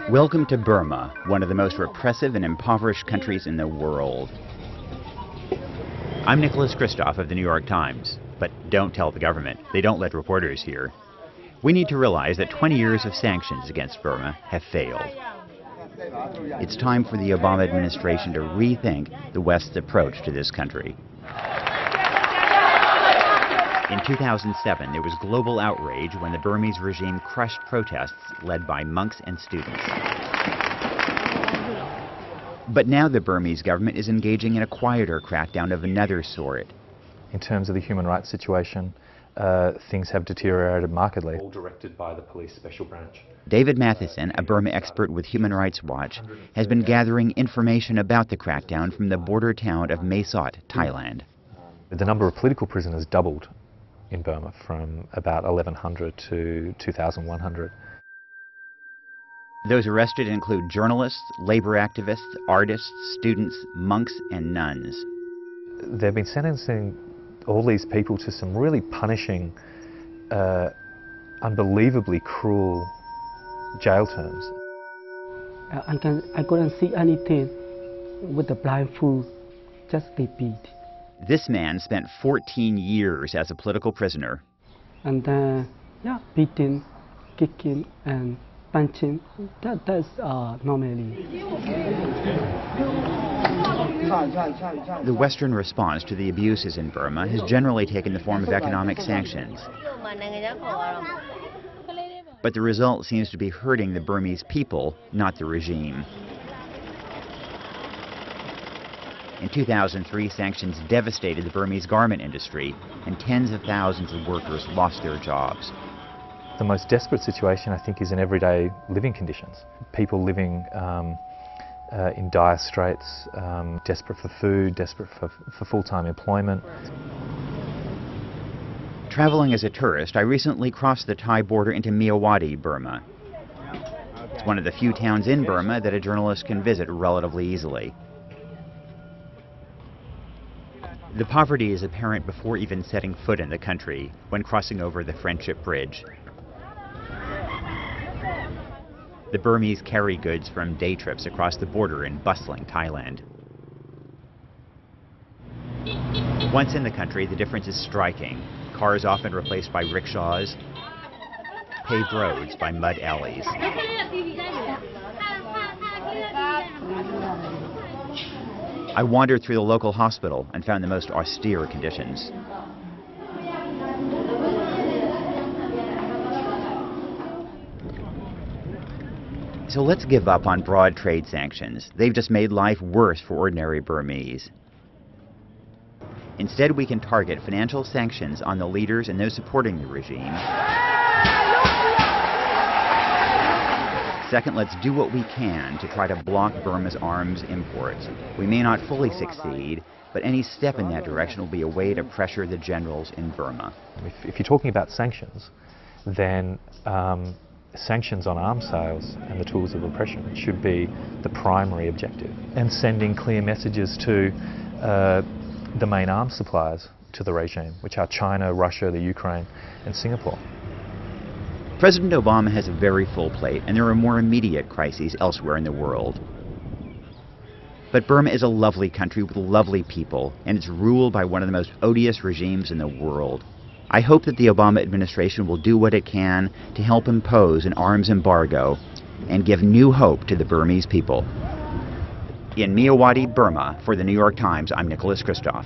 Welcome to Burma, one of the most repressive and impoverished countries in the world. I'm Kristof of the New York Times, but don't tell the government. They don't let reporters hear. We need to realize that 20 years of sanctions against Burma have failed. It's time for the Obama administration to rethink the West's approach to this country. In 2007, there was global outrage when the Burmese regime crushed protests led by monks and students. But now the Burmese government is engaging in a quieter crackdown of another sort. In terms of the human rights situation, things have deteriorated markedly. All directed by the police special branch. David Matheson, a Burma expert with Human Rights Watch, has been gathering information about the crackdown from the border town of Mae Sot, Thailand. The number of political prisoners doubled in Burma from about 1,100 to 2,100. Those arrested include journalists, labor activists, artists, students, monks, and nuns. They've been sentencing all these people to some really punishing, unbelievably cruel jail terms. I couldn't see anything with the blindfold, just they beat. This man spent 14 years as a political prisoner. And beating, kicking, and punching, that's normally. The Western response to the abuses in Burma has generally taken the form of economic sanctions. But the result seems to be hurting the Burmese people, not the regime. In 2003, sanctions devastated the Burmese garment industry, and tens of thousands of workers lost their jobs. The most desperate situation, I think, is in everyday living conditions. People living in dire straits, desperate for food, desperate for full-time employment. Traveling as a tourist, I recently crossed the Thai border into Myawaddy, Burma. It's one of the few towns in Burma that a journalist can visit relatively easily. The poverty is apparent before even setting foot in the country, when crossing over the Friendship Bridge. The Burmese carry goods from day trips across the border in bustling Thailand. Once in the country, the difference is striking. Cars often replaced by rickshaws, paved roads by mud alleys. I wandered through the local hospital and found the most austere conditions. So let's give up on broad trade sanctions. They've just made life worse for ordinary Burmese. Instead, we can target financial sanctions on the leaders and those supporting the regime. Second, let's do what we can to try to block Burma's arms imports. We may not fully succeed, but any step in that direction will be a way to pressure the generals in Burma. If you're talking about sanctions, then sanctions on arms sales and the tools of repression should be the primary objective. And sending clear messages to the main arms suppliers to the regime, which are China, Russia, the Ukraine, and Singapore. President Obama has a very full plate, and there are more immediate crises elsewhere in the world. But Burma is a lovely country with lovely people, and it's ruled by one of the most odious regimes in the world. I hope that the Obama administration will do what it can to help impose an arms embargo and give new hope to the Burmese people. In Myawaddy, Burma, for the New York Times, I'm Kristof.